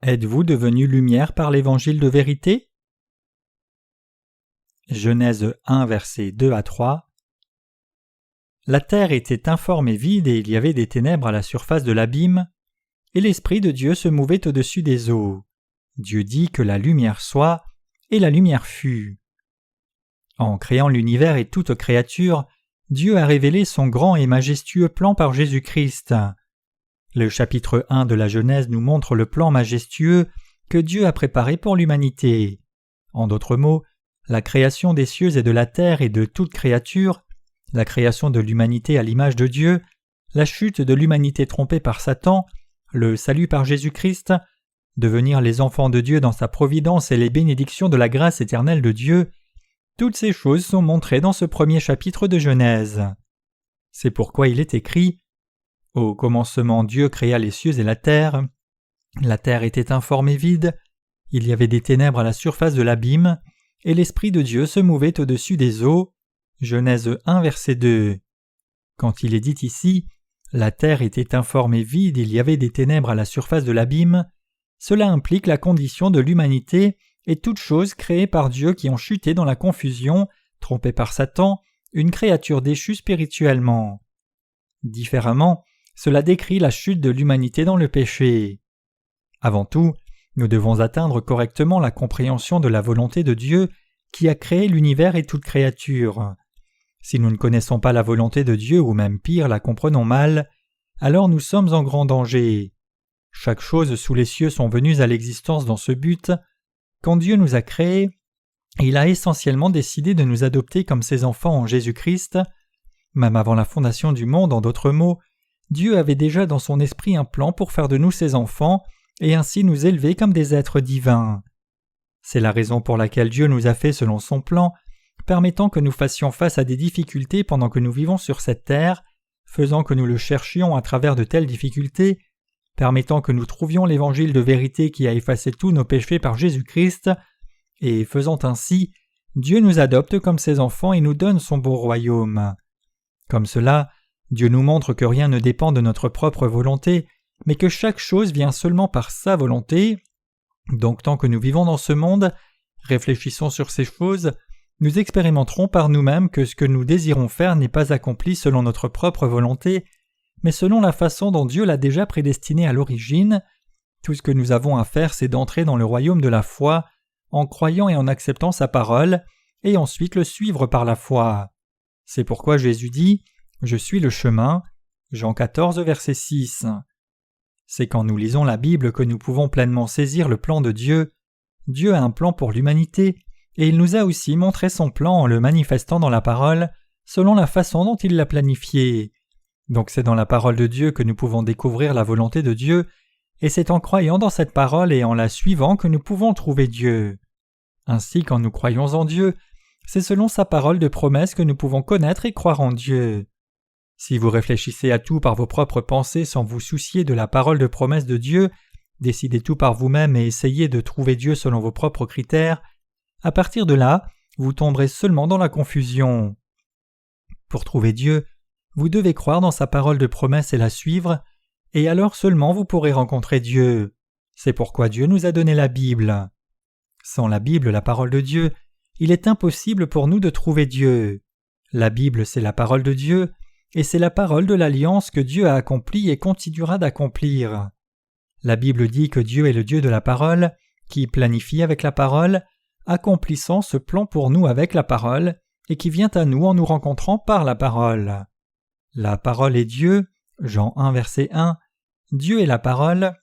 Êtes-vous devenu lumière par l'évangile de vérité? Genèse 1, versets 2 à 3. La terre était informe et vide, et il y avait des ténèbres à la surface de l'abîme, et l'Esprit de Dieu se mouvait au-dessus des eaux. Dieu dit que la lumière soit, et la lumière fut. En créant l'univers et toute créature, Dieu a révélé son grand et majestueux plan par Jésus-Christ. Le chapitre 1 de la Genèse nous montre le plan majestueux que Dieu a préparé pour l'humanité. En d'autres mots, la création des cieux et de la terre et de toute créature, la création de l'humanité à l'image de Dieu, la chute de l'humanité trompée par Satan, le salut par Jésus-Christ, devenir les enfants de Dieu dans sa providence et les bénédictions de la grâce éternelle de Dieu, toutes ces choses sont montrées dans ce premier chapitre de Genèse. C'est pourquoi il est écrit « Au commencement Dieu créa les cieux et la terre était informe et vide, il y avait des ténèbres à la surface de l'abîme, et l'Esprit de Dieu se mouvait au-dessus des eaux. » Genèse 1, verset 2. Quand il est dit ici « La terre était informe et vide, il y avait des ténèbres à la surface de l'abîme », cela implique la condition de l'humanité et toutes choses créées par Dieu qui ont chuté dans la confusion, trompées par Satan, une créature déchue spirituellement. Différemment, cela décrit la chute de l'humanité dans le péché. Avant tout, nous devons atteindre correctement la compréhension de la volonté de Dieu qui a créé l'univers et toute créature. Si nous ne connaissons pas la volonté de Dieu ou même pire, la comprenons mal, alors nous sommes en grand danger. Chaque chose sous les cieux sont venues à l'existence dans ce but. Quand Dieu nous a créés, il a essentiellement décidé de nous adopter comme ses enfants en Jésus-Christ. Même avant la fondation du monde, en d'autres mots, Dieu avait déjà dans son esprit un plan pour faire de nous ses enfants et ainsi nous élever comme des êtres divins. C'est la raison pour laquelle Dieu nous a fait selon son plan, permettant que nous fassions face à des difficultés pendant que nous vivons sur cette terre, faisant que nous le cherchions à travers de telles difficultés, permettant que nous trouvions l'évangile de vérité qui a effacé tous nos péchés par Jésus-Christ, et faisant ainsi, Dieu nous adopte comme ses enfants et nous donne son beau royaume. Comme cela, Dieu nous montre que rien ne dépend de notre propre volonté, mais que chaque chose vient seulement par sa volonté. Donc tant que nous vivons dans ce monde, réfléchissons sur ces choses, nous expérimenterons par nous-mêmes que ce que nous désirons faire n'est pas accompli selon notre propre volonté, mais selon la façon dont Dieu l'a déjà prédestiné à l'origine. Tout ce que nous avons à faire, c'est d'entrer dans le royaume de la foi, en croyant et en acceptant sa parole, et ensuite le suivre par la foi. C'est pourquoi Jésus dit « Je suis le chemin » Jean 14, verset 6. C'est quand nous lisons la Bible que nous pouvons pleinement saisir le plan de Dieu. Dieu a un plan pour l'humanité, et il nous a aussi montré son plan en le manifestant dans la parole, selon la façon dont il l'a planifié. Donc c'est dans la parole de Dieu que nous pouvons découvrir la volonté de Dieu, et c'est en croyant dans cette parole et en la suivant que nous pouvons trouver Dieu. Ainsi, quand nous croyons en Dieu, c'est selon sa parole de promesse que nous pouvons connaître et croire en Dieu. Si vous réfléchissez à tout par vos propres pensées sans vous soucier de la parole de promesse de Dieu, décidez tout par vous-même et essayez de trouver Dieu selon vos propres critères, à partir de là, vous tomberez seulement dans la confusion. Pour trouver Dieu, vous devez croire dans sa parole de promesse et la suivre, et alors seulement vous pourrez rencontrer Dieu. C'est pourquoi Dieu nous a donné la Bible. Sans la Bible, la parole de Dieu, il est impossible pour nous de trouver Dieu. La Bible, c'est la parole de Dieu, et c'est la parole de l'alliance que Dieu a accomplie et continuera d'accomplir. La Bible dit que Dieu est le Dieu de la parole, qui planifie avec la parole, accomplissant ce plan pour nous avec la parole, et qui vient à nous en nous rencontrant par la parole. La parole est Dieu, Jean 1, verset 1, Dieu est la parole,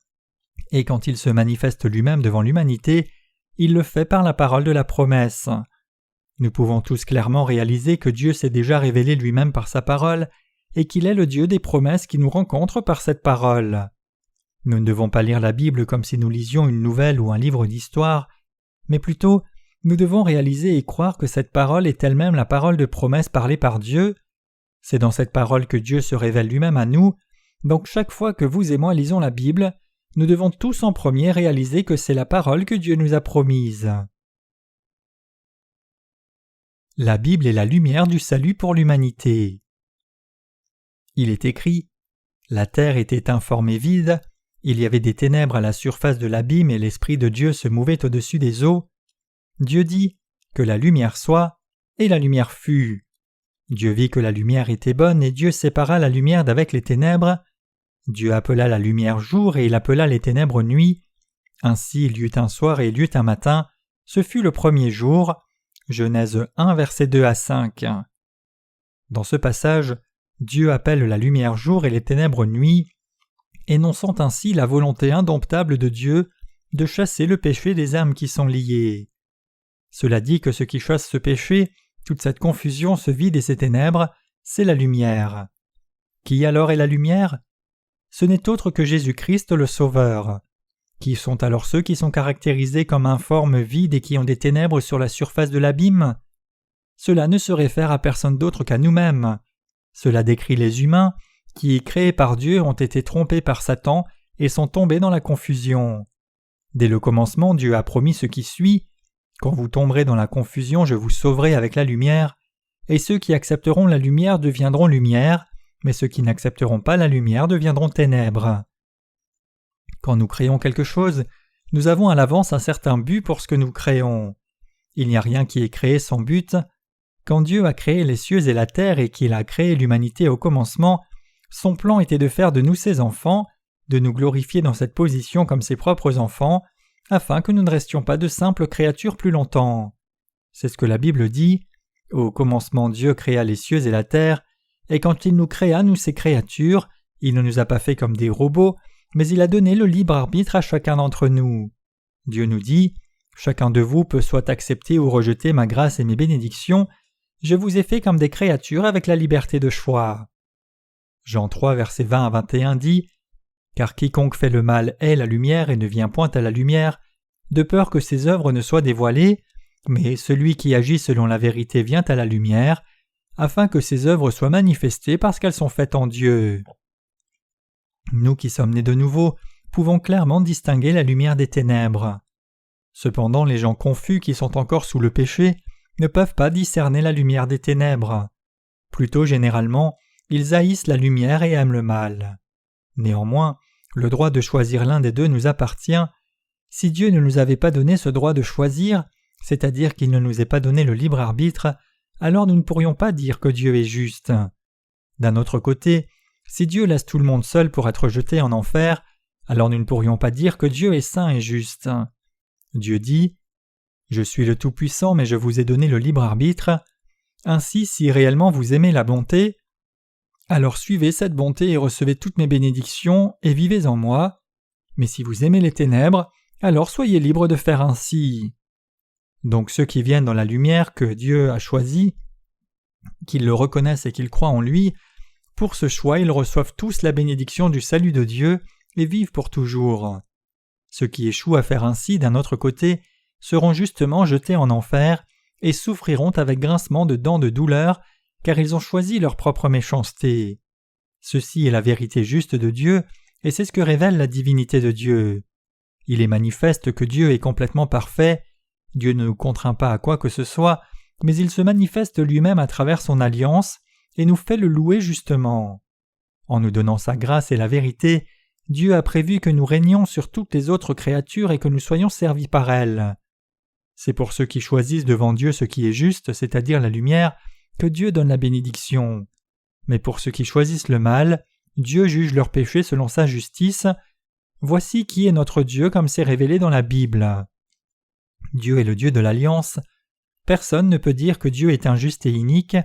et quand il se manifeste lui-même devant l'humanité, il le fait par la parole de la promesse. Nous pouvons tous clairement réaliser que Dieu s'est déjà révélé lui-même par sa parole, et qu'il est le Dieu des promesses qui nous rencontre par cette parole. Nous ne devons pas lire la Bible comme si nous lisions une nouvelle ou un livre d'histoire, mais plutôt, nous devons réaliser et croire que cette parole est elle-même la parole de promesse parlée par Dieu. C'est dans cette parole que Dieu se révèle lui-même à nous, donc chaque fois que vous et moi lisons la Bible, nous devons tous en premier réaliser que c'est la parole que Dieu nous a promise. La Bible est la lumière du salut pour l'humanité. Il est écrit « La terre était informe et vide, Il y avait des ténèbres à la surface de l'abîme et l'Esprit de Dieu se mouvait au-dessus des eaux. Dieu dit « que la lumière soit » et la lumière fut. Dieu vit que la lumière était bonne et Dieu sépara la lumière d'avec les ténèbres. Dieu appela la lumière jour et il appela les ténèbres nuit. Ainsi il y eut un soir et il y eut un matin. Ce fut le premier jour. Genèse 1, versets 2 à 5. Dans ce passage, Dieu appelle la lumière jour et les ténèbres nuit, énonçant ainsi la volonté indomptable de Dieu de chasser le péché des âmes qui sont liées. Cela dit que ce qui chasse ce péché, toute cette confusion, ce vide et ces ténèbres, c'est la lumière. Qui alors est la lumière ? Ce n'est autre que Jésus-Christ le Sauveur. Qui sont alors ceux qui sont caractérisés comme informes, vides et qui ont des ténèbres sur la surface de l'abîme ? Cela ne se réfère à personne d'autre qu'à nous-mêmes. Cela décrit les humains qui, créés par Dieu, ont été trompés par Satan et sont tombés dans la confusion. Dès le commencement, Dieu a promis ce qui suit. Quand vous tomberez dans la confusion, je vous sauverai avec la lumière, et ceux qui accepteront la lumière deviendront lumière, mais ceux qui n'accepteront pas la lumière deviendront ténèbres. Quand nous créons quelque chose, nous avons à l'avance un certain but pour ce que nous créons. Il n'y a rien qui est créé sans but. Quand Dieu a créé les cieux et la terre et qu'il a créé l'humanité au commencement, son plan était de faire de nous ses enfants, de nous glorifier dans cette position comme ses propres enfants, afin que nous ne restions pas de simples créatures plus longtemps. C'est ce que la Bible dit. Au commencement Dieu créa les cieux et la terre, et quand il nous créa, nous ses créatures, il ne nous a pas fait comme des robots, mais il a donné le libre arbitre à chacun d'entre nous. Dieu nous dit « Chacun de vous peut soit accepter ou rejeter ma grâce et mes bénédictions, je vous ai fait comme des créatures avec la liberté de choix. » Jean 3, versets 20 à 21 dit « Car quiconque fait le mal hait la lumière et ne vient point à la lumière, de peur que ses œuvres ne soient dévoilées, mais celui qui agit selon la vérité vient à la lumière, afin que ses œuvres soient manifestées parce qu'elles sont faites en Dieu. » Nous qui sommes nés de nouveau pouvons clairement distinguer la lumière des ténèbres. Cependant, les gens confus qui sont encore sous le péché ne peuvent pas discerner la lumière des ténèbres. Plutôt, généralement, ils haïssent la lumière et aiment le mal. Néanmoins, le droit de choisir l'un des deux nous appartient. Si Dieu ne nous avait pas donné ce droit de choisir, c'est-à-dire qu'il ne nous ait pas donné le libre arbitre, alors nous ne pourrions pas dire que Dieu est juste. D'un autre côté, si Dieu laisse tout le monde seul pour être jeté en enfer, alors nous ne pourrions pas dire que Dieu est saint et juste. Dieu dit « Je suis le Tout-Puissant, mais je vous ai donné le libre arbitre. Ainsi, si réellement vous aimez la bonté, alors suivez cette bonté et recevez toutes mes bénédictions et vivez en moi. Mais si vous aimez les ténèbres, alors soyez libres de faire ainsi. » Donc ceux qui viennent dans la lumière que Dieu a choisie, qu'ils le reconnaissent et qu'ils croient en lui, pour ce choix ils reçoivent tous la bénédiction du salut de Dieu et vivent pour toujours. Ceux qui échouent à faire ainsi, d'un autre côté, seront justement jetés en enfer et souffriront avec grincement de dents de douleur, car ils ont choisi leur propre méchanceté. Ceci est la vérité juste de Dieu, et c'est ce que révèle la divinité de Dieu. Il est manifeste que Dieu est complètement parfait. Dieu ne nous contraint pas à quoi que ce soit, mais il se manifeste lui-même à travers son alliance et nous fait le louer justement. En nous donnant sa grâce et la vérité, Dieu a prévu que nous régnions sur toutes les autres créatures et que nous soyons servis par elles. C'est pour ceux qui choisissent devant Dieu ce qui est juste, c'est-à-dire la lumière, que Dieu donne la bénédiction. Mais pour ceux qui choisissent le mal, Dieu juge leurs péchés selon sa justice. Voici qui est notre Dieu comme c'est révélé dans la Bible. Dieu est le Dieu de l'Alliance. Personne ne peut dire que Dieu est injuste et inique.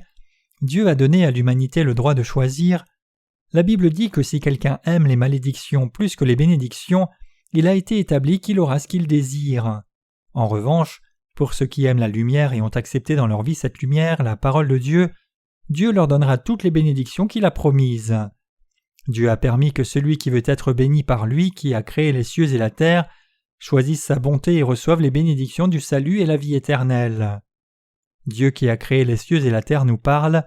Dieu a donné à l'humanité le droit de choisir. La Bible dit que si quelqu'un aime les malédictions plus que les bénédictions, il a été établi qu'il aura ce qu'il désire. En revanche, pour ceux qui aiment la lumière et ont accepté dans leur vie cette lumière, la parole de Dieu, Dieu leur donnera toutes les bénédictions qu'il a promises. Dieu a permis que celui qui veut être béni par lui, qui a créé les cieux et la terre, choisisse sa bonté et reçoive les bénédictions du salut et la vie éternelle. Dieu qui a créé les cieux et la terre nous parle.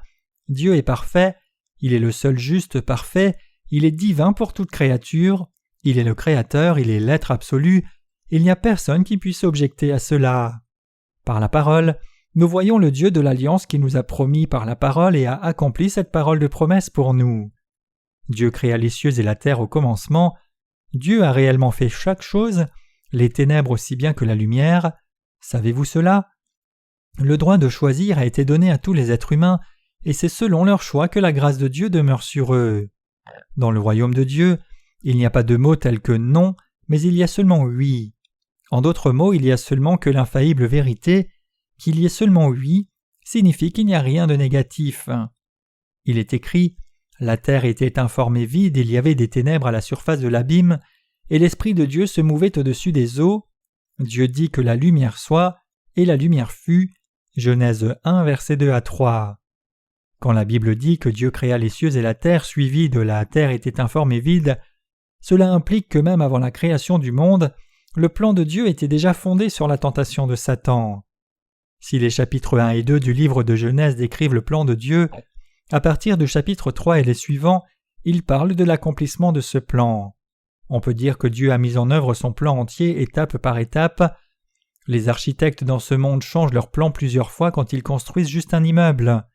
Dieu est parfait, il est le seul juste parfait, il est divin pour toute créature, il est le Créateur, il est l'être absolu, il n'y a personne qui puisse objecter à cela. Par la parole, nous voyons le Dieu de l'Alliance qui nous a promis par la parole et a accompli cette parole de promesse pour nous. Dieu créa les cieux et la terre au commencement. Dieu a réellement fait chaque chose, les ténèbres aussi bien que la lumière. Savez-vous cela? Le droit de choisir a été donné à tous les êtres humains, et c'est selon leur choix que la grâce de Dieu demeure sur eux. Dans le royaume de Dieu, il n'y a pas de mots tels que non, mais il y a seulement oui. En d'autres mots, il y a seulement que l'infaillible vérité. Qu'il y ait seulement oui signifie qu'il n'y a rien de négatif. Il est écrit « La terre était informée vide, il y avait des ténèbres à la surface de l'abîme, et l'Esprit de Dieu se mouvait au-dessus des eaux. Dieu dit que la lumière soit, et la lumière fut. » Genèse 1, versets 2 à 3. Quand la Bible dit que Dieu créa les cieux et la terre suivi de la terre était informée vide, cela implique que même avant la création du monde, le plan de Dieu était déjà fondé sur la tentation de Satan. Si les chapitres 1 et 2 du livre de Genèse décrivent le plan de Dieu, à partir du chapitre 3 et les suivants, ils parlent de l'accomplissement de ce plan. On peut dire que Dieu a mis en œuvre son plan entier étape par étape. Les architectes dans ce monde changent leur plan plusieurs fois quand ils construisent juste un immeuble.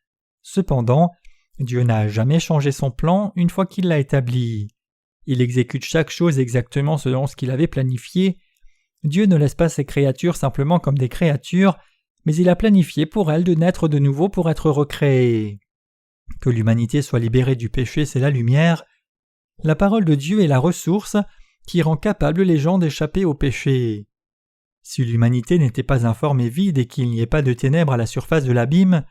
Cependant, Dieu n'a jamais changé son plan une fois qu'il l'a établi. Il exécute chaque chose exactement selon ce qu'il avait planifié. Dieu ne laisse pas ses créatures simplement comme des créatures, mais il a planifié pour elles de naître de nouveau pour être recréées. Que l'humanité soit libérée du péché, c'est la lumière. La parole de Dieu est la ressource qui rend capable les gens d'échapper au péché. Si l'humanité n'était pas informée vide et qu'il n'y ait pas de ténèbres à la surface de l'abîme,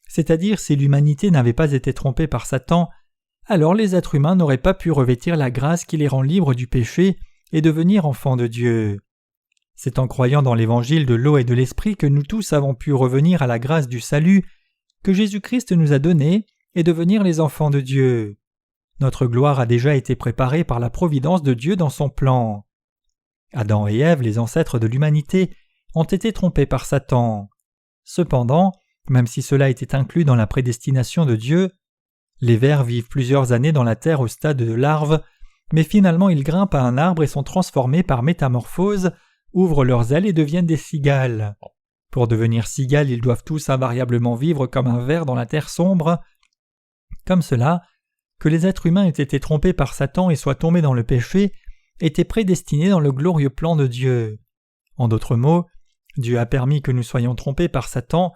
c'est-à-dire si l'humanité n'avait pas été trompée par Satan, alors les êtres humains n'auraient pas pu revêtir la grâce qui les rend libres du péché et devenir enfants de Dieu. C'est en croyant dans l'évangile de l'eau et de l'esprit que nous tous avons pu revenir à la grâce du salut que Jésus-Christ nous a donnée et devenir les enfants de Dieu. Notre gloire a déjà été préparée par la providence de Dieu dans son plan. Adam et Ève, les ancêtres de l'humanité, ont été trompés par Satan. Cependant, même si cela était inclus dans la prédestination de Dieu, les vers vivent plusieurs années dans la terre au stade de larve, mais finalement ils grimpent à un arbre et sont transformés par métamorphose, ouvrent leurs ailes et deviennent des cigales. Pour devenir cigales, ils doivent tous invariablement vivre comme un ver dans la terre sombre. Comme cela, que les êtres humains aient été trompés par Satan et soient tombés dans le péché, était prédestiné dans le glorieux plan de Dieu. En d'autres mots, Dieu a permis que nous soyons trompés par Satan,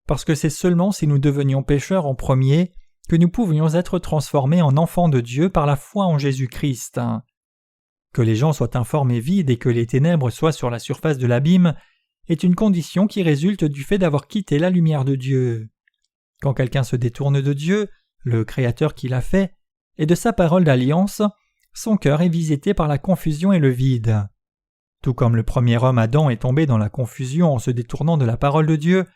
parce que c'est seulement si nous devenions pécheurs en premier que nous pouvions être transformés en enfants de Dieu par la foi en Jésus-Christ. Que les gens soient informés vides et que les ténèbres soient sur la surface de l'abîme est une condition qui résulte du fait d'avoir quitté la lumière de Dieu. Quand quelqu'un se détourne de Dieu, le Créateur qui l'a fait, et de sa parole d'alliance, son cœur est visité par la confusion et le vide. Tout comme le premier homme Adam est tombé dans la confusion en se détournant de la parole de Dieu,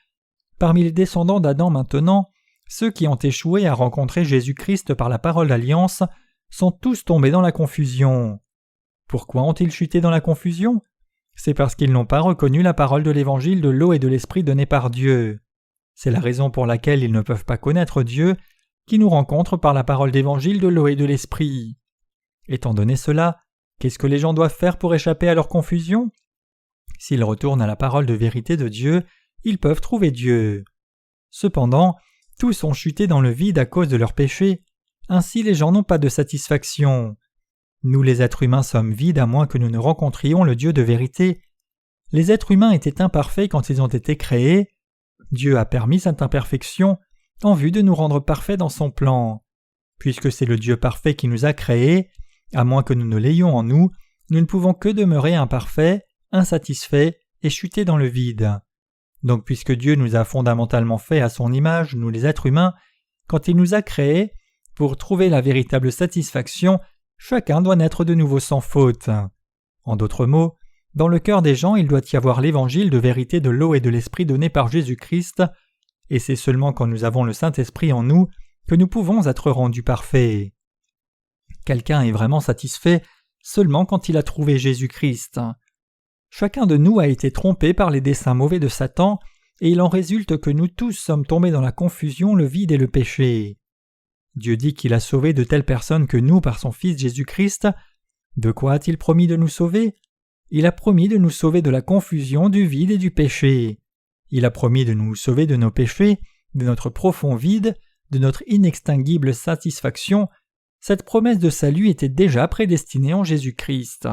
parmi les descendants d'Adam maintenant, ceux qui ont échoué à rencontrer Jésus-Christ par la parole d'alliance sont tous tombés dans la confusion. Pourquoi ont-ils chuté dans la confusion? C'est parce qu'ils n'ont pas reconnu la parole de l'évangile de l'eau et de l'esprit donnée par Dieu. C'est la raison pour laquelle ils ne peuvent pas connaître Dieu, qui nous rencontre par la parole d'évangile de l'eau et de l'esprit. Étant donné cela, qu'est-ce que les gens doivent faire pour échapper à leur confusion? S'ils retournent à la parole de vérité de Dieu, ils peuvent trouver Dieu. Cependant, tous ont chuté dans le vide à cause de leurs péchés, ainsi les gens n'ont pas de satisfaction. Nous les êtres humains sommes vides à moins que nous ne rencontrions le Dieu de vérité. Les êtres humains étaient imparfaits quand ils ont été créés. Dieu a permis cette imperfection en vue de nous rendre parfaits dans son plan. Puisque c'est le Dieu parfait qui nous a créés, à moins que nous ne l'ayons en nous, nous ne pouvons que demeurer imparfaits, insatisfaits et chuter dans le vide. Donc puisque Dieu nous a fondamentalement faits à son image, nous les êtres humains, quand il nous a créés, pour trouver la véritable satisfaction, chacun doit naître de nouveau sans faute. En d'autres mots, dans le cœur des gens, il doit y avoir l'évangile de vérité de l'eau et de l'esprit donné par Jésus-Christ, et c'est seulement quand nous avons le Saint-Esprit en nous que nous pouvons être rendus parfaits. Quelqu'un est vraiment satisfait seulement quand il a trouvé Jésus-Christ. Chacun de nous a été trompé par les desseins mauvais de Satan, et il en résulte que nous tous sommes tombés dans la confusion, le vide et le péché. Dieu dit qu'il a sauvé de telles personnes que nous par son Fils Jésus-Christ. De quoi a-t-il promis de nous sauver? Il a promis de nous sauver de la confusion, du vide et du péché. Il a promis de nous sauver de nos péchés, de notre profond vide, de notre inextinguible satisfaction, cette promesse de salut était déjà prédestinée en Jésus-Christ.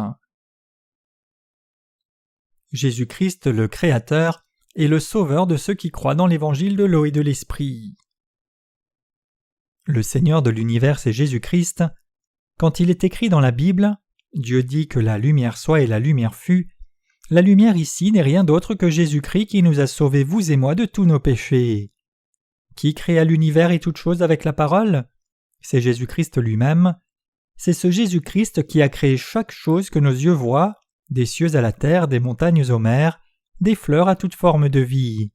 Jésus-Christ, le Créateur, est le Sauveur de ceux qui croient dans l'évangile de l'eau et de l'Esprit. Le Seigneur de l'univers, c'est Jésus-Christ. Quand il est écrit dans la Bible, Dieu dit que la lumière soit et la lumière fut. La lumière ici n'est rien d'autre que Jésus-Christ qui nous a sauvés, vous et moi, de tous nos péchés. Qui créa l'univers et toutes choses avec la parole ? C'est Jésus-Christ lui-même. C'est ce Jésus-Christ qui a créé chaque chose que nos yeux voient, des cieux à la terre, des montagnes aux mers, des fleurs à toute forme de vie.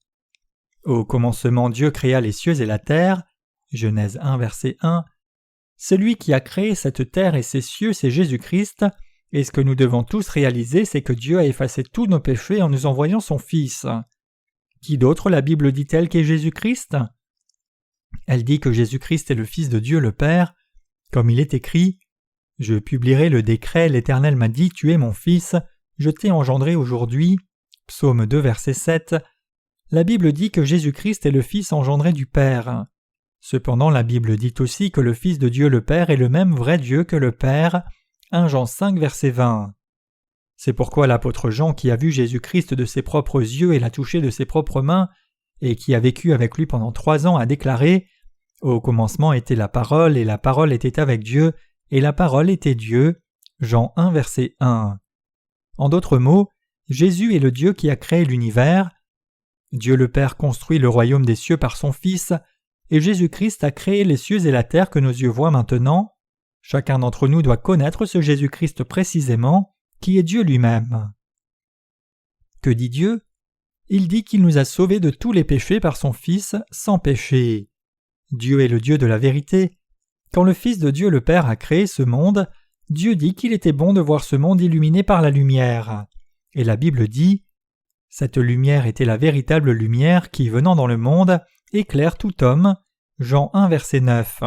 Au commencement, Dieu créa les cieux et la terre. Genèse 1, verset 1. Celui qui a créé cette terre et ces cieux, c'est Jésus-Christ, et ce que nous devons tous réaliser, c'est que Dieu a effacé tous nos péchés en nous envoyant son Fils. Qui d'autre la Bible dit-elle qu'est Jésus-Christ ? Elle dit que Jésus-Christ est le Fils de Dieu le Père, comme il est écrit « Je publierai le décret, l'Éternel m'a dit, tu es mon Fils, je t'ai engendré aujourd'hui » Psaume 2, verset 7. La Bible dit que Jésus-Christ est le Fils engendré du Père. Cependant, la Bible dit aussi que le Fils de Dieu le Père est le même vrai Dieu que le Père. 1 Jean 5, verset 20. C'est pourquoi l'apôtre Jean, qui a vu Jésus-Christ de ses propres yeux et l'a touché de ses propres mains, et qui a vécu avec lui pendant 3 ans, a déclaré « Au commencement était la parole, et la parole était avec Dieu, et la parole était Dieu. » Jean 1, verset 1. En d'autres mots, Jésus est le Dieu qui a créé l'univers. Dieu le Père construit le royaume des cieux par son Fils, et Jésus-Christ a créé les cieux et la terre que nos yeux voient maintenant. Chacun d'entre nous doit connaître ce Jésus-Christ précisément, qui est Dieu lui-même. Que dit Dieu ? Il dit qu'il nous a sauvés de tous les péchés par son Fils, sans péché. Dieu est le Dieu de la vérité. Quand le Fils de Dieu le Père a créé ce monde, Dieu dit qu'il était bon de voir ce monde illuminé par la lumière. Et la Bible dit « Cette lumière était la véritable lumière qui, venant dans le monde, éclaire tout homme. » Jean 1, verset 9.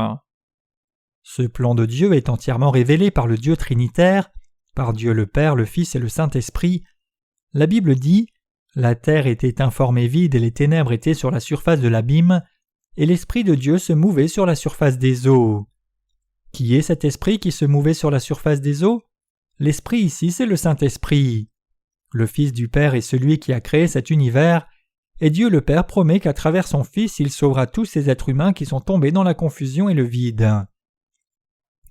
Ce plan de Dieu est entièrement révélé par le Dieu trinitaire, par Dieu le Père, le Fils et le Saint-Esprit. La Bible dit « La terre était informe et vide et les ténèbres étaient sur la surface de l'abîme, et l'Esprit de Dieu se mouvait sur la surface des eaux. » Qui est cet Esprit qui se mouvait sur la surface des eaux ? L'Esprit ici, c'est le Saint-Esprit. Le Fils du Père est celui qui a créé cet univers, et Dieu le Père promet qu'à travers son Fils, il sauvera tous ces êtres humains qui sont tombés dans la confusion et le vide.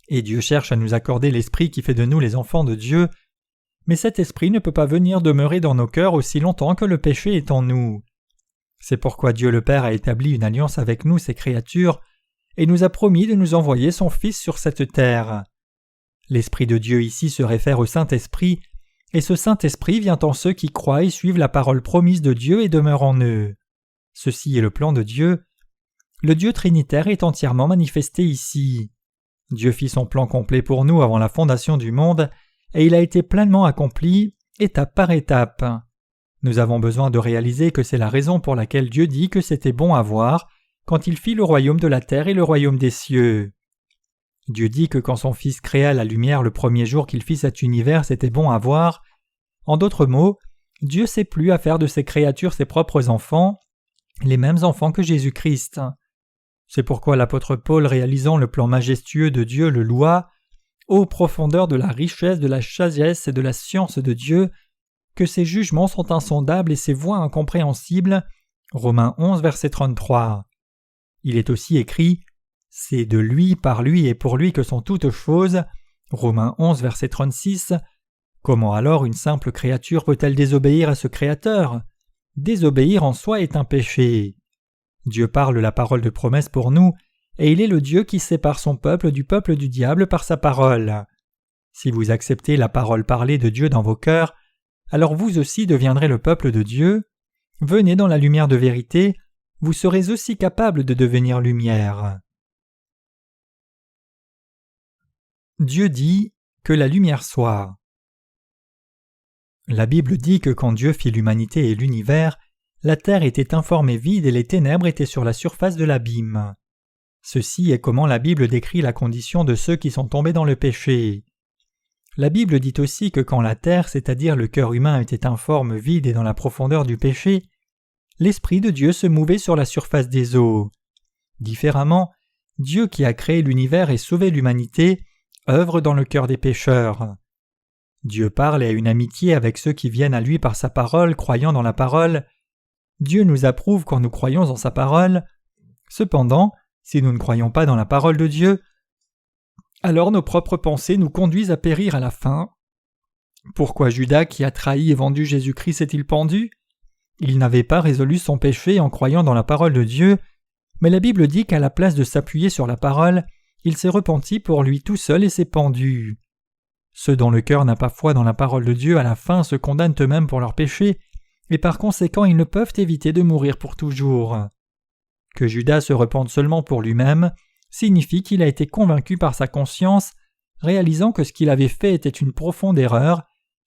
Et Dieu cherche à nous accorder l'Esprit qui fait de nous les enfants de Dieu, mais cet Esprit ne peut pas venir demeurer dans nos cœurs aussi longtemps que le péché est en nous. C'est pourquoi Dieu le Père a établi une alliance avec nous, ses créatures, et nous a promis de nous envoyer son Fils sur cette terre. L'Esprit de Dieu ici se réfère au Saint-Esprit, et ce Saint-Esprit vient en ceux qui croient et suivent la parole promise de Dieu et demeurent en eux. Ceci est le plan de Dieu. Le Dieu trinitaire est entièrement manifesté ici. Dieu fit son plan complet pour nous avant la fondation du monde, et il a été pleinement accompli, étape par étape. Nous avons besoin de réaliser que c'est la raison pour laquelle Dieu dit que c'était bon à voir quand il fit le royaume de la terre et le royaume des cieux. Dieu dit que quand son Fils créa la lumière le premier jour qu'il fit cet univers, c'était bon à voir. En d'autres mots, Dieu s'est plu à faire de ses créatures ses propres enfants, les mêmes enfants que Jésus-Christ. C'est pourquoi l'apôtre Paul, réalisant le plan majestueux de Dieu, le loua, ô profondeur de la richesse, de la sagesse et de la science de Dieu, que ses jugements sont insondables et ses voies incompréhensibles. Romains 11, verset 33. Il est aussi écrit « C'est de lui, par lui et pour lui que sont toutes choses » Romains 11, verset 36. Comment alors une simple créature peut-elle désobéir à ce Créateur ? Désobéir en soi est un péché. Dieu parle la parole de promesse pour nous, et il est le Dieu qui sépare son peuple du diable par sa parole. Si vous acceptez la parole parlée de Dieu dans vos cœurs, alors vous aussi deviendrez le peuple de Dieu. Venez dans la lumière de vérité, vous serez aussi capable de devenir lumière. Dieu dit « que la lumière soit ». La Bible dit que quand Dieu fit l'humanité et l'univers, la terre était informe et vide et les ténèbres étaient sur la surface de l'abîme. Ceci est comment la Bible décrit la condition de ceux qui sont tombés dans le péché. La Bible dit aussi que quand la terre, c'est-à-dire le cœur humain, était informe, vide et dans la profondeur du péché, l'Esprit de Dieu se mouvait sur la surface des eaux. Différemment, Dieu qui a créé l'univers et sauvé l'humanité, œuvre dans le cœur des pécheurs. Dieu parle et a une amitié avec ceux qui viennent à lui par sa parole, croyant dans la parole. Dieu nous approuve quand nous croyons en sa parole. Cependant, si nous ne croyons pas dans la parole de Dieu, alors nos propres pensées nous conduisent à périr à la fin. Pourquoi Judas, qui a trahi et vendu Jésus-Christ, s'est-il pendu? Il n'avait pas résolu son péché en croyant dans la parole de Dieu, mais la Bible dit qu'à la place de s'appuyer sur la parole, il s'est repenti pour lui tout seul et s'est pendu. Ceux dont le cœur n'a pas foi dans la parole de Dieu à la fin se condamnent eux-mêmes pour leurs péchés, et par conséquent ils ne peuvent éviter de mourir pour toujours. Que Judas se repente seulement pour lui-même signifie qu'il a été convaincu par sa conscience, réalisant que ce qu'il avait fait était une profonde erreur,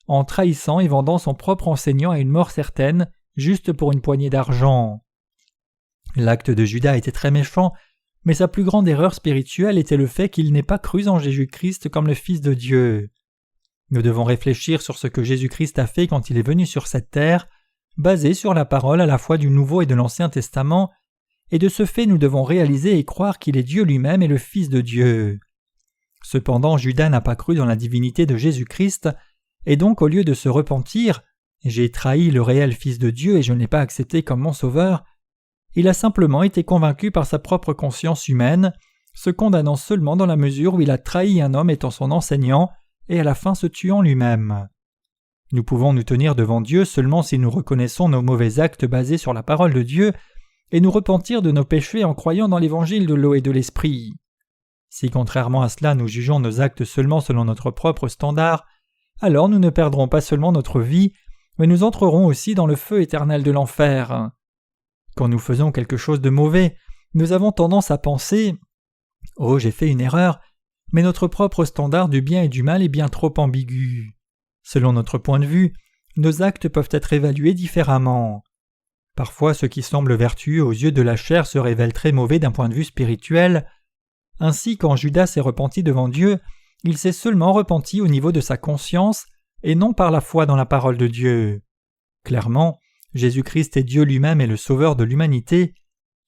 en trahissant et vendant son propre enseignant à une mort certaine, juste pour une poignée d'argent. L'acte de Judas était très méchant, mais sa plus grande erreur spirituelle était le fait qu'il n'ait pas cru en Jésus-Christ comme le Fils de Dieu. Nous devons réfléchir sur ce que Jésus-Christ a fait quand il est venu sur cette terre, basé sur la parole à la fois du Nouveau et de l'Ancien Testament, et de ce fait nous devons réaliser et croire qu'il est Dieu lui-même et le Fils de Dieu. Cependant, Judas n'a pas cru dans la divinité de Jésus-Christ, et donc au lieu de se repentir, « J'ai trahi le réel Fils de Dieu et je ne l'ai pas accepté comme mon Sauveur », il a simplement été convaincu par sa propre conscience humaine, se condamnant seulement dans la mesure où il a trahi un homme étant son enseignant et à la fin se tuant lui-même. Nous pouvons nous tenir devant Dieu seulement si nous reconnaissons nos mauvais actes basés sur la parole de Dieu et nous repentir de nos péchés en croyant dans l'évangile de l'eau et de l'esprit. Si contrairement à cela nous jugeons nos actes seulement selon notre propre standard, alors nous ne perdrons pas seulement notre vie, mais nous entrerons aussi dans le feu éternel de l'enfer. Quand nous faisons quelque chose de mauvais, nous avons tendance à penser « Oh, j'ai fait une erreur », mais notre propre standard du bien et du mal est bien trop ambigu. Selon notre point de vue, nos actes peuvent être évalués différemment. Parfois, ce qui semble vertueux aux yeux de la chair se révèle très mauvais d'un point de vue spirituel. Ainsi, quand Judas s'est repenti devant Dieu, il s'est seulement repenti au niveau de sa conscience et non par la foi dans la parole de Dieu. Clairement, Jésus-Christ est Dieu lui-même et le Sauveur de l'humanité.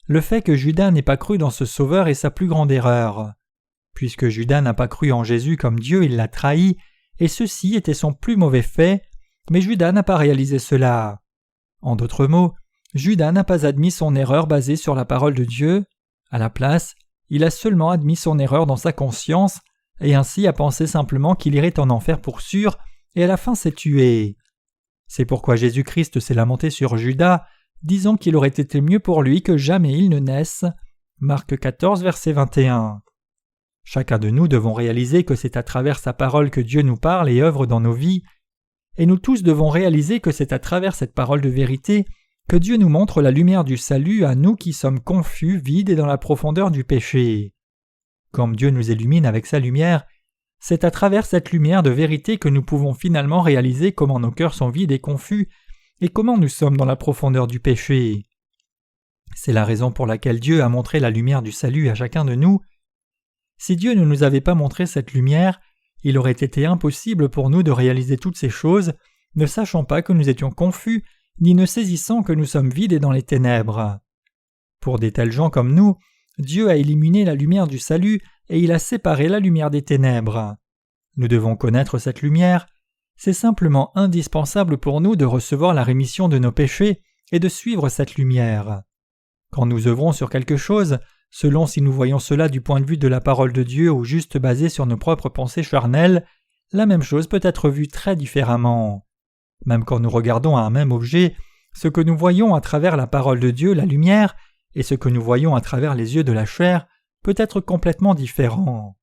Le fait que Judas n'ait pas cru dans ce Sauveur est sa plus grande erreur. Puisque Judas n'a pas cru en Jésus comme Dieu, il l'a trahi, et ceci était son plus mauvais fait, mais Judas n'a pas réalisé cela. En d'autres mots, Judas n'a pas admis son erreur basée sur la parole de Dieu. À la place, il a seulement admis son erreur dans sa conscience, et ainsi a pensé simplement qu'il irait en enfer pour sûr, et à la fin s'est tué. C'est pourquoi Jésus-Christ s'est lamenté sur Judas, disant qu'il aurait été mieux pour lui que jamais il ne naisse. Marc 14, verset 21. Chacun de nous devons réaliser que c'est à travers sa parole que Dieu nous parle et œuvre dans nos vies, et nous tous devons réaliser que c'est à travers cette parole de vérité que Dieu nous montre la lumière du salut à nous qui sommes confus, vides et dans la profondeur du péché. Comme Dieu nous illumine avec sa lumière, c'est à travers cette lumière de vérité que nous pouvons finalement réaliser comment nos cœurs sont vides et confus et comment nous sommes dans la profondeur du péché. C'est la raison pour laquelle Dieu a montré la lumière du salut à chacun de nous. Si Dieu ne nous avait pas montré cette lumière, il aurait été impossible pour nous de réaliser toutes ces choses, ne sachant pas que nous étions confus, ni ne saisissant que nous sommes vides et dans les ténèbres. Pour des tels gens comme nous, Dieu a éliminé la lumière du salut et il a séparé la lumière des ténèbres. Nous devons connaître cette lumière. C'est simplement indispensable pour nous de recevoir la rémission de nos péchés et de suivre cette lumière. Quand nous œuvrons sur quelque chose, selon si nous voyons cela du point de vue de la parole de Dieu ou juste basé sur nos propres pensées charnelles, la même chose peut être vue très différemment. Même quand nous regardons à un même objet, ce que nous voyons à travers la parole de Dieu, la lumière, et ce que nous voyons à travers les yeux de la chair, peut être complètement différent.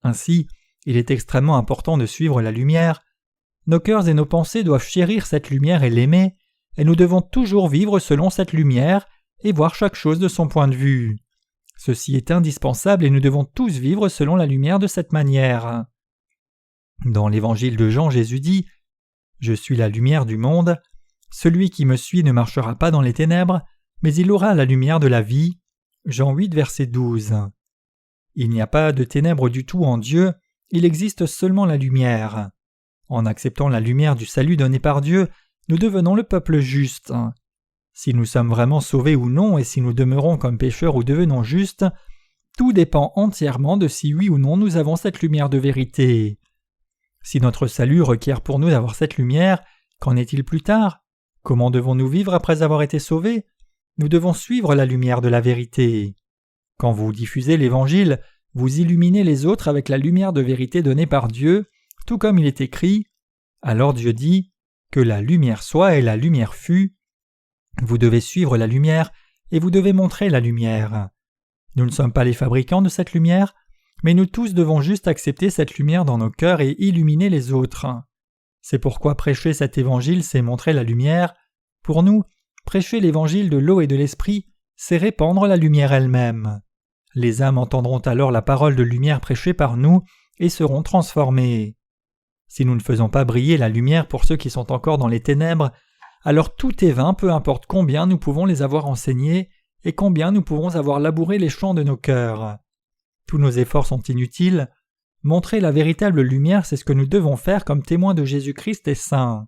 Ainsi, il est extrêmement important de suivre la lumière. Nos cœurs et nos pensées doivent chérir cette lumière et l'aimer, et nous devons toujours vivre selon cette lumière et voir chaque chose de son point de vue. Ceci est indispensable et nous devons tous vivre selon la lumière de cette manière. Dans l'évangile de Jean, Jésus dit « Je suis la lumière du monde. Celui qui me suit ne marchera pas dans les ténèbres, mais il aura la lumière de la vie. » Jean 8, verset 12. Il n'y a pas de ténèbres du tout en Dieu, il existe seulement la lumière. En acceptant la lumière du salut donné par Dieu, nous devenons le peuple juste. Si nous sommes vraiment sauvés ou non, et si nous demeurons comme pécheurs ou devenons justes, Tout dépend entièrement de si oui ou non nous avons cette lumière de vérité. Si notre salut requiert pour nous d'avoir cette lumière, qu'en est-il plus tard? Comment devons-nous vivre après avoir été sauvés? Nous devons suivre la lumière de la vérité. Quand vous diffusez l'Évangile, vous illuminez les autres avec la lumière de vérité donnée par Dieu, tout comme il est écrit. Alors Dieu dit « Que la lumière soit et la lumière fut ». Vous devez suivre la lumière et vous devez montrer la lumière. Nous ne sommes pas les fabricants de cette lumière, mais nous tous devons juste accepter cette lumière dans nos cœurs et illuminer les autres. C'est pourquoi prêcher cet évangile, c'est montrer la lumière. Pour nous, prêcher l'évangile de l'eau et de l'esprit, c'est répandre la lumière elle-même. Les âmes entendront alors la parole de lumière prêchée par nous et seront transformées. Si nous ne faisons pas briller la lumière pour ceux qui sont encore dans les ténèbres, alors tout est vain, peu importe combien nous pouvons les avoir enseignés et combien nous pouvons avoir labouré les champs de nos cœurs. Tous nos efforts sont inutiles. Montrer la véritable lumière, c'est ce que nous devons faire comme témoins de Jésus-Christ et saint.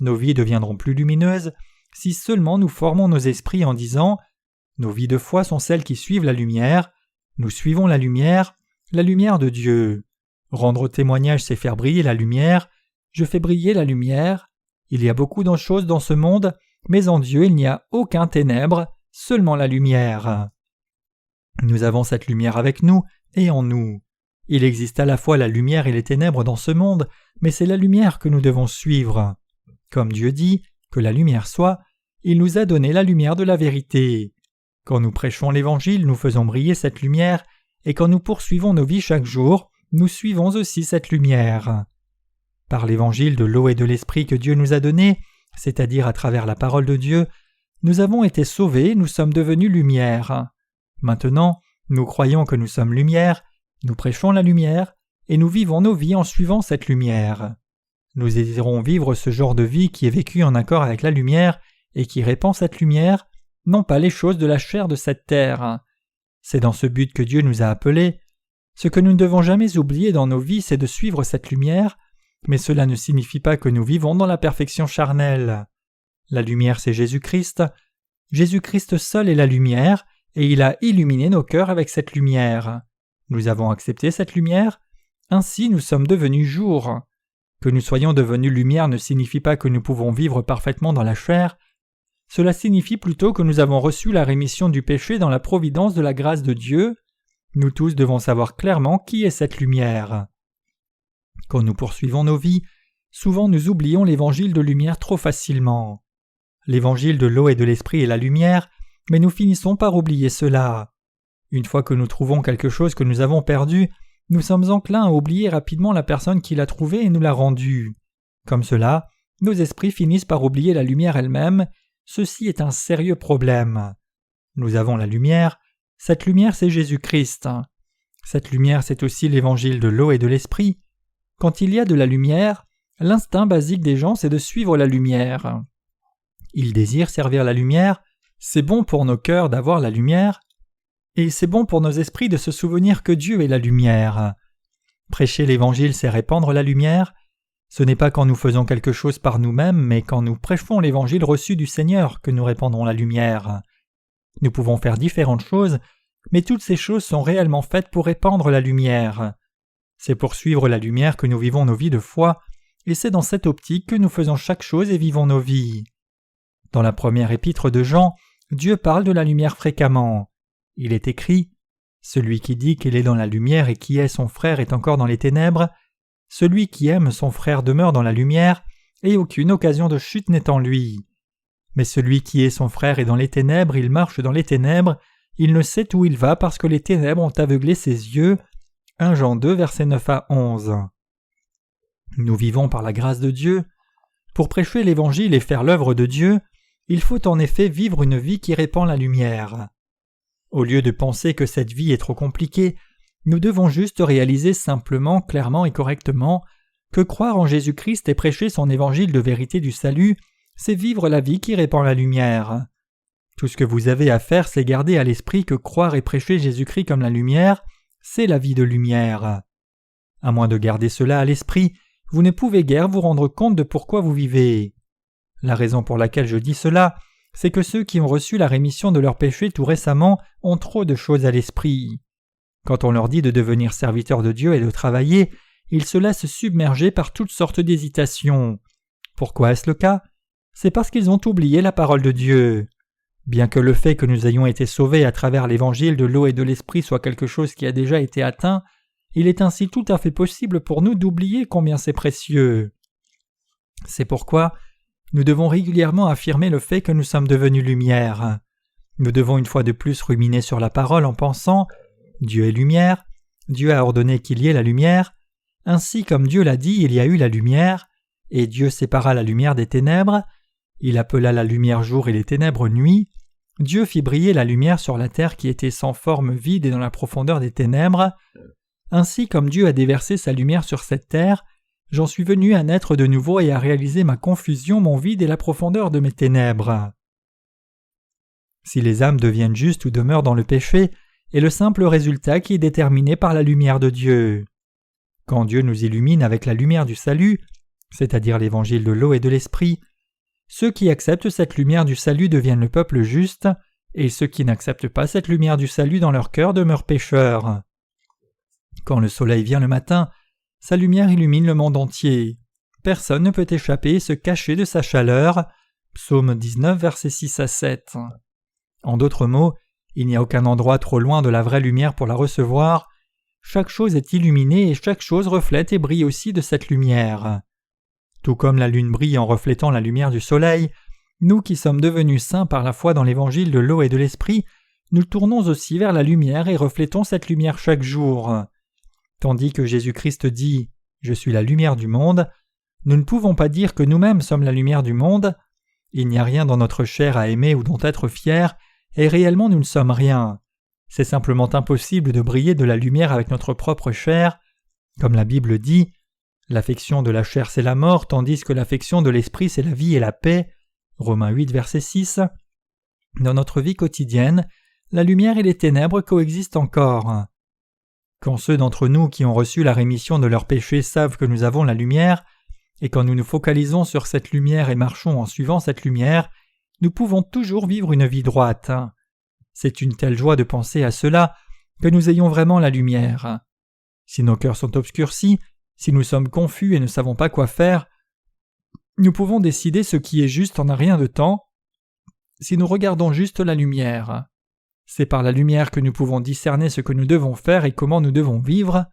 Nos vies deviendront plus lumineuses si seulement nous formons nos esprits en disant « Nos vies de foi sont celles qui suivent la lumière, nous suivons la lumière de Dieu. Rendre témoignage, c'est faire briller la lumière, je fais briller la lumière. Il y a beaucoup de choses dans ce monde, mais en Dieu il n'y a aucun ténèbre, seulement la lumière. » Nous avons cette lumière avec nous et en nous. Il existe à la fois la lumière et les ténèbres dans ce monde, mais c'est la lumière que nous devons suivre. Comme Dieu dit, que la lumière soit, il nous a donné la lumière de la vérité. Quand nous prêchons l'Évangile, nous faisons briller cette lumière, et quand nous poursuivons nos vies chaque jour, nous suivons aussi cette lumière. Par l'Évangile de l'eau et de l'Esprit que Dieu nous a donné, c'est-à-dire à travers la parole de Dieu, nous avons été sauvés, nous sommes devenus lumière. Maintenant, nous croyons que nous sommes lumière, nous prêchons la lumière, et nous vivons nos vies en suivant cette lumière. Nous désirons vivre ce genre de vie qui est vécue en accord avec la lumière et qui répand cette lumière, non pas les choses de la chair de cette terre. C'est dans ce but que Dieu nous a appelés. Ce que nous ne devons jamais oublier dans nos vies, c'est de suivre cette lumière, mais cela ne signifie pas que nous vivons dans la perfection charnelle. La lumière, c'est Jésus-Christ. Jésus-Christ seul est la lumière, et il a illuminé nos cœurs avec cette lumière. Nous avons accepté cette lumière, ainsi nous sommes devenus jour. Que nous soyons devenus lumière ne signifie pas que nous pouvons vivre parfaitement dans la chair. Cela signifie plutôt que nous avons reçu la rémission du péché dans la providence de la grâce de Dieu. Nous tous devons savoir clairement qui est cette lumière. Quand nous poursuivons nos vies, souvent nous oublions l'évangile de lumière trop facilement. L'évangile de l'eau et de l'esprit est la lumière, mais nous finissons par oublier cela. Une fois que nous trouvons quelque chose que nous avons perdu, nous sommes enclins à oublier rapidement la personne qui l'a trouvé et nous l'a rendu. Comme cela, nos esprits finissent par oublier la lumière elle-même. Ceci est un sérieux problème. Nous avons la lumière. Cette lumière, c'est Jésus-Christ. Cette lumière, c'est aussi l'évangile de l'eau et de l'esprit. Quand il y a de la lumière, l'instinct basique des gens, c'est de suivre la lumière. Ils désirent servir la lumière. C'est bon pour nos cœurs d'avoir la lumière. Et c'est bon pour nos esprits de se souvenir que Dieu est la lumière. Prêcher l'Évangile, c'est répandre la lumière. Ce n'est pas quand nous faisons quelque chose par nous-mêmes, mais quand nous prêchons l'Évangile reçu du Seigneur que nous répandons la lumière. Nous pouvons faire différentes choses, mais toutes ces choses sont réellement faites pour répandre la lumière. C'est pour suivre la lumière que nous vivons nos vies de foi, et c'est dans cette optique que nous faisons chaque chose et vivons nos vies. Dans la première épître de Jean, Dieu parle de la lumière fréquemment. Il est écrit « Celui qui dit qu'il est dans la lumière et qui est son frère est encore dans les ténèbres. Celui qui aime son frère demeure dans la lumière, et aucune occasion de chute n'est en lui. Mais celui qui est son frère est dans les ténèbres, il marche dans les ténèbres, il ne sait où il va parce que les ténèbres ont aveuglé ses yeux. » 1 Jean 2, versets 9 à 11. Nous vivons par la grâce de Dieu. Pour prêcher l'Évangile et faire l'œuvre de Dieu, il faut en effet vivre une vie qui répand la lumière. Au lieu de penser que cette vie est trop compliquée, nous devons juste réaliser simplement, clairement et correctement que croire en Jésus-Christ et prêcher son évangile de vérité du salut, c'est vivre la vie qui répand la lumière. Tout ce que vous avez à faire, c'est garder à l'esprit que croire et prêcher Jésus-Christ comme la lumière, c'est la vie de lumière. À moins de garder cela à l'esprit, vous ne pouvez guère vous rendre compte de pourquoi vous vivez. La raison pour laquelle je dis cela, c'est que ceux qui ont reçu la rémission de leurs péchés tout récemment ont trop de choses à l'esprit. Quand on leur dit de devenir serviteurs de Dieu et de travailler, ils se laissent submerger par toutes sortes d'hésitations. Pourquoi est-ce le cas? C'est parce qu'ils ont oublié la parole de Dieu. Bien que le fait que nous ayons été sauvés à travers l'évangile de l'eau et de l'esprit soit quelque chose qui a déjà été atteint, il est ainsi tout à fait possible pour nous d'oublier combien c'est précieux. C'est pourquoi nous devons régulièrement affirmer le fait que nous sommes devenus lumière. Nous devons une fois de plus ruminer sur la parole en pensant « Dieu est lumière, Dieu a ordonné qu'il y ait la lumière, ainsi comme Dieu l'a dit, il y a eu la lumière, et Dieu sépara la lumière des ténèbres, il appela la lumière jour et les ténèbres nuit, Dieu fit briller la lumière sur la terre qui était sans forme, vide et dans la profondeur des ténèbres. Ainsi comme Dieu a déversé sa lumière sur cette terre, j'en suis venu à naître de nouveau et à réaliser ma confusion, mon vide et la profondeur de mes ténèbres. » Si les âmes deviennent justes ou demeurent dans le péché, est le simple résultat qui est déterminé par la lumière de Dieu. Quand Dieu nous illumine avec la lumière du salut, c'est-à-dire l'évangile de l'eau et de l'esprit, ceux qui acceptent cette lumière du salut deviennent le peuple juste, et ceux qui n'acceptent pas cette lumière du salut dans leur cœur demeurent pécheurs. Quand le soleil vient le matin, sa lumière illumine le monde entier. Personne ne peut échapper et se cacher de sa chaleur. Psaume 19, versets 6 à 7. En d'autres mots, il n'y a aucun endroit trop loin de la vraie lumière pour la recevoir. Chaque chose est illuminée et chaque chose reflète et brille aussi de cette lumière. Tout comme la lune brille en reflétant la lumière du soleil, nous qui sommes devenus saints par la foi dans l'évangile de l'eau et de l'esprit, nous tournons aussi vers la lumière et reflétons cette lumière chaque jour. Tandis que Jésus-Christ dit « Je suis la lumière du monde », nous ne pouvons pas dire que nous-mêmes sommes la lumière du monde. Il n'y a rien dans notre chair à aimer ou dont être fier, et réellement nous ne sommes rien. C'est simplement impossible de briller de la lumière avec notre propre chair. Comme la Bible dit, l'affection de la chair c'est la mort, tandis que l'affection de l'esprit c'est la vie et la paix. Romains 8, verset 6. Dans notre vie quotidienne, la lumière et les ténèbres coexistent encore. Quand ceux d'entre nous qui ont reçu la rémission de leurs péchés savent que nous avons la lumière, et quand nous nous focalisons sur cette lumière et marchons en suivant cette lumière, nous pouvons toujours vivre une vie droite. C'est une telle joie de penser à cela que nous ayons vraiment la lumière. Si nos cœurs sont obscurcis, si nous sommes confus et ne savons pas quoi faire, nous pouvons décider ce qui est juste en un rien de temps si nous regardons juste la lumière. C'est par la lumière que nous pouvons discerner ce que nous devons faire et comment nous devons vivre.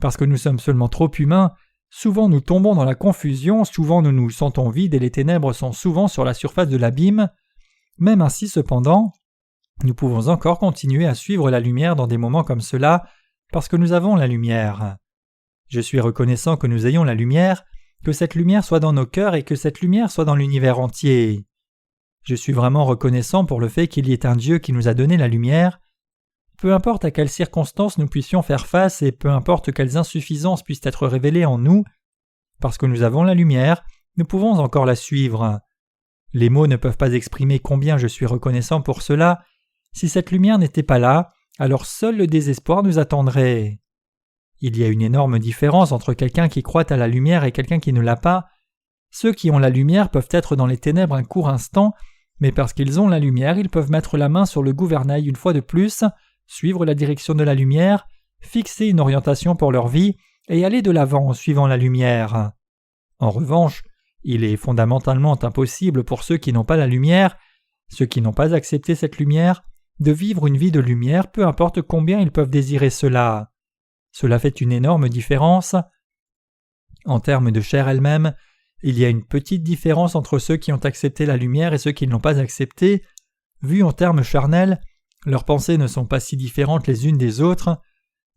Parce que nous sommes seulement trop humains, souvent nous tombons dans la confusion, souvent nous nous sentons vides et les ténèbres sont souvent sur la surface de l'abîme. Même ainsi cependant, nous pouvons encore continuer à suivre la lumière dans des moments comme cela, parce que nous avons la lumière. Je suis reconnaissant que nous ayons la lumière, que cette lumière soit dans nos cœurs et que cette lumière soit dans l'univers entier. Je suis vraiment reconnaissant pour le fait qu'il y ait un Dieu qui nous a donné la lumière. Peu importe à quelles circonstances nous puissions faire face et peu importe quelles insuffisances puissent être révélées en nous, parce que nous avons la lumière, nous pouvons encore la suivre. Les mots ne peuvent pas exprimer combien je suis reconnaissant pour cela. Si cette lumière n'était pas là, alors seul le désespoir nous attendrait. Il y a une énorme différence entre quelqu'un qui croit à la lumière et quelqu'un qui ne l'a pas. Ceux qui ont la lumière peuvent être dans les ténèbres un court instant, mais parce qu'ils ont la lumière, ils peuvent mettre la main sur le gouvernail une fois de plus, suivre la direction de la lumière, fixer une orientation pour leur vie et aller de l'avant en suivant la lumière. En revanche, il est fondamentalement impossible pour ceux qui n'ont pas la lumière, ceux qui n'ont pas accepté cette lumière, de vivre une vie de lumière, peu importe combien ils peuvent désirer cela. Cela fait une énorme différence. En termes de chair elle-même, il y a une petite différence entre ceux qui ont accepté la lumière et ceux qui ne l'ont pas acceptée. Vu en termes charnels, leurs pensées ne sont pas si différentes les unes des autres.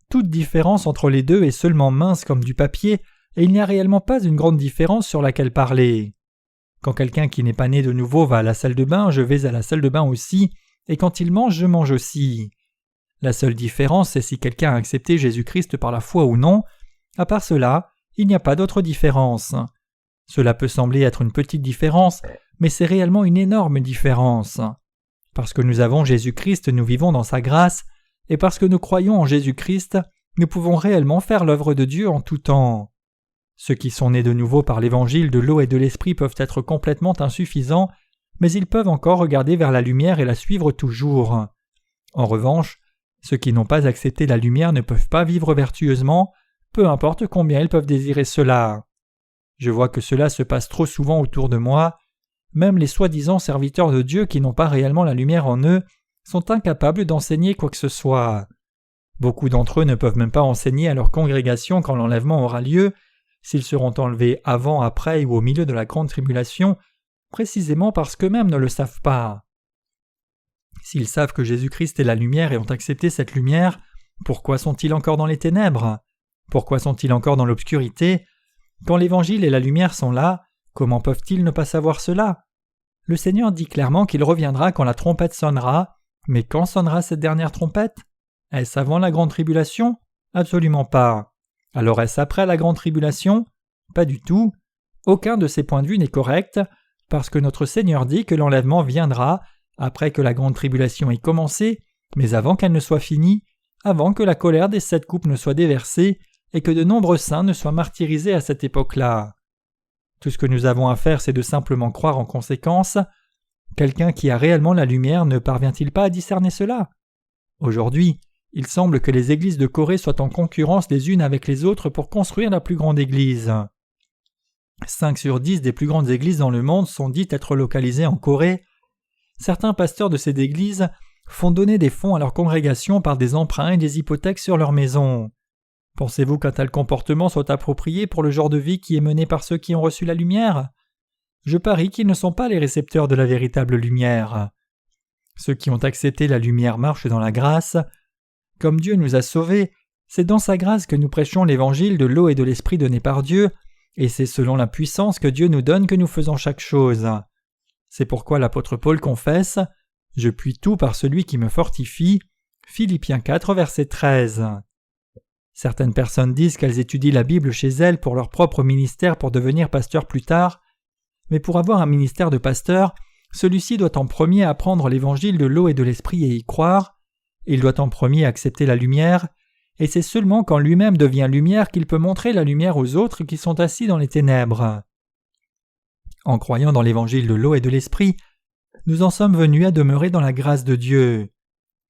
Toute différence entre les deux est seulement mince comme du papier, et il n'y a réellement pas une grande différence sur laquelle parler. Quand quelqu'un qui n'est pas né de nouveau va à la salle de bain, je vais à la salle de bain aussi, et quand il mange, je mange aussi. La seule différence, c'est si quelqu'un a accepté Jésus-Christ par la foi ou non. À part cela, il n'y a pas d'autre différence. Cela peut sembler être une petite différence, mais c'est réellement une énorme différence. Parce que nous avons Jésus-Christ, nous vivons dans sa grâce, et parce que nous croyons en Jésus-Christ, nous pouvons réellement faire l'œuvre de Dieu en tout temps. Ceux qui sont nés de nouveau par l'évangile de l'eau et de l'esprit peuvent être complètement insuffisants, mais ils peuvent encore regarder vers la lumière et la suivre toujours. En revanche, Ceux qui n'ont pas accepté la lumière ne peuvent pas vivre vertueusement, peu importe combien ils peuvent désirer cela. Je vois que cela se passe trop souvent autour de moi. Même les soi-disant serviteurs de Dieu qui n'ont pas réellement la lumière en eux sont incapables d'enseigner quoi que ce soit. Beaucoup d'entre eux ne peuvent même pas enseigner à leur congrégation quand l'enlèvement aura lieu, s'ils seront enlevés avant, après ou au milieu de la grande tribulation, précisément parce qu'eux-mêmes ne le savent pas. S'ils savent que Jésus-Christ est la lumière et ont accepté cette lumière, pourquoi sont-ils encore dans les ténèbres? Pourquoi sont-ils encore dans l'obscurité? Quand l'Évangile et la lumière sont là, comment peuvent-ils ne pas savoir cela? Le Seigneur dit clairement qu'il reviendra quand la trompette sonnera, mais quand sonnera cette dernière trompette? Est-ce avant la grande tribulation? Absolument pas. Alors est-ce après la grande tribulation? Pas du tout. Aucun de ces points de vue n'est correct, parce que notre Seigneur dit que l'enlèvement viendra après que la grande tribulation ait commencé, mais avant qu'elle ne soit finie, avant que la colère des 7 coupes ne soit déversée et que de nombreux saints ne soient martyrisés à cette époque-là. Tout ce que nous avons à faire, c'est de simplement croire en conséquence. Quelqu'un qui a réellement la lumière ne parvient-il pas à discerner cela? Aujourd'hui, il semble que les églises de Corée soient en concurrence les unes avec les autres pour construire la plus grande église. 5 sur 10 des plus grandes églises dans le monde sont dites être localisées en Corée. Certains pasteurs de ces églises font donner des fonds à leur congrégation par des emprunts et des hypothèques sur leur maison. Pensez-vous qu'un tel comportement soit approprié pour le genre de vie qui est mené par ceux qui ont reçu la lumière? Je parie qu'ils ne sont pas les récepteurs de la véritable lumière. Ceux qui ont accepté la lumière marchent dans la grâce. Comme Dieu nous a sauvés, c'est dans sa grâce que nous prêchons l'évangile de l'eau et de l'esprit donné par Dieu, et c'est selon la puissance que Dieu nous donne que nous faisons chaque chose. C'est pourquoi l'apôtre Paul confesse « Je puis tout par celui qui me fortifie » Philippiens 4, verset 13. Certaines personnes disent qu'elles étudient la Bible chez elles pour leur propre ministère pour devenir pasteur plus tard, mais pour avoir un ministère de pasteur, celui-ci doit en premier apprendre l'évangile de l'eau et de l'esprit et y croire, il doit en premier accepter la lumière, et c'est seulement quand lui-même devient lumière qu'il peut montrer la lumière aux autres qui sont assis dans les ténèbres. En croyant dans l'évangile de l'eau et de l'esprit, nous en sommes venus à demeurer dans la grâce de Dieu.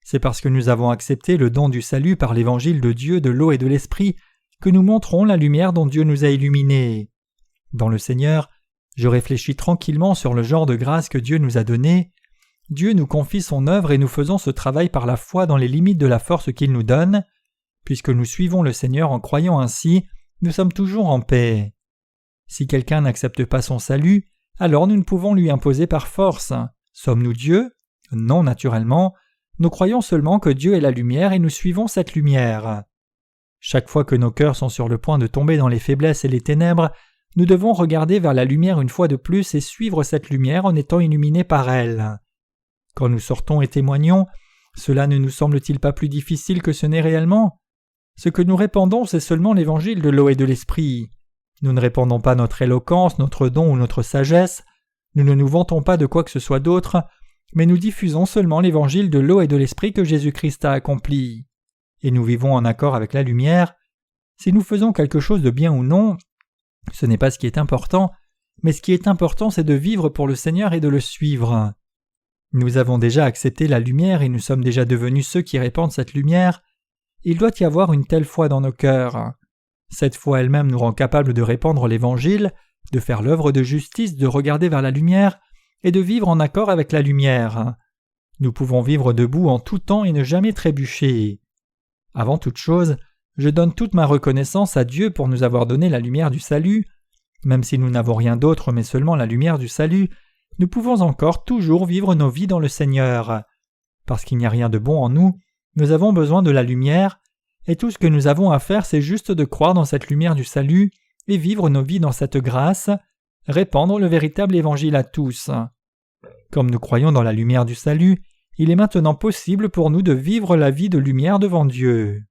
C'est parce que nous avons accepté le don du salut par l'évangile de Dieu de l'eau et de l'esprit que nous montrons la lumière dont Dieu nous a illuminés. Dans le Seigneur, je réfléchis tranquillement sur le genre de grâce que Dieu nous a donné. Dieu nous confie son œuvre et nous faisons ce travail par la foi dans les limites de la force qu'il nous donne. Puisque nous suivons le Seigneur en croyant ainsi, nous sommes toujours en paix. Si quelqu'un n'accepte pas son salut, alors nous ne pouvons lui imposer par force. Sommes-nous Dieu? Non, naturellement. Nous croyons seulement que Dieu est la lumière et nous suivons cette lumière. Chaque fois que nos cœurs sont sur le point de tomber dans les faiblesses et les ténèbres, nous devons regarder vers la lumière une fois de plus et suivre cette lumière en étant illuminés par elle. Quand nous sortons et témoignons, cela ne nous semble-t-il pas plus difficile que ce n'est réellement? Ce que nous répandons, c'est seulement l'évangile de l'eau et de l'esprit. Nous ne répandons pas notre éloquence, notre don ou notre sagesse, nous ne nous vantons pas de quoi que ce soit d'autre, mais nous diffusons seulement l'évangile de l'eau et de l'esprit que Jésus-Christ a accompli. Et nous vivons en accord avec la lumière. Si nous faisons quelque chose de bien ou non, ce n'est pas ce qui est important, mais ce qui est important, c'est de vivre pour le Seigneur et de le suivre. Nous avons déjà accepté la lumière et nous sommes déjà devenus ceux qui répandent cette lumière. Il doit y avoir une telle foi dans nos cœurs. Cette foi elle-même nous rend capables de répandre l'Évangile, de faire l'œuvre de justice, de regarder vers la lumière et de vivre en accord avec la lumière. Nous pouvons vivre debout en tout temps et ne jamais trébucher. Avant toute chose, je donne toute ma reconnaissance à Dieu pour nous avoir donné la lumière du salut. Même si nous n'avons rien d'autre mais seulement la lumière du salut, nous pouvons encore toujours vivre nos vies dans le Seigneur. Parce qu'il n'y a rien de bon en nous, nous avons besoin de la lumière, et tout ce que nous avons à faire, c'est juste de croire dans cette lumière du salut et vivre nos vies dans cette grâce, répandre le véritable évangile à tous. Comme nous croyons dans la lumière du salut, il est maintenant possible pour nous de vivre la vie de lumière devant Dieu.